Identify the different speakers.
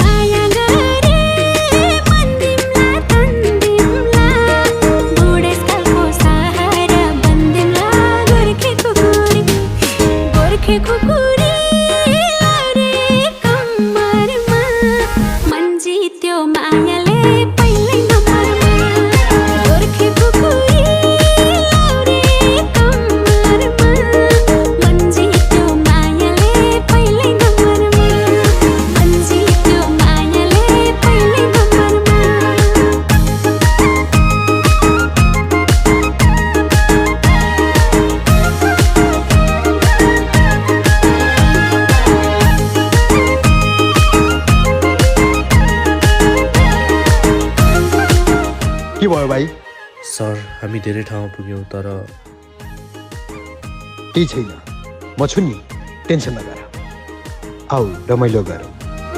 Speaker 1: माया गरे मन तिमला तन्दिमला बुढेसकालको सहारा बन्दिमला गोर्खे कुकुरी लारे कम्मरमा मन जित्यो मायाले पहिल्यै नम्बरमा गोर्खे कुकुरी लारे कम्मरमा मन जित्यो मायाले पहिल्यै नम्बरमा मन जित्यो मायाले पहिल्यै नम्बरमा
Speaker 2: के भयो भाइ?
Speaker 3: सर हामी धेरै ठाउँमा पुग्यौँ तर
Speaker 2: केही छैन, म छु नि, टेन्सन नगर। आऊ रमाइलो गरौँ।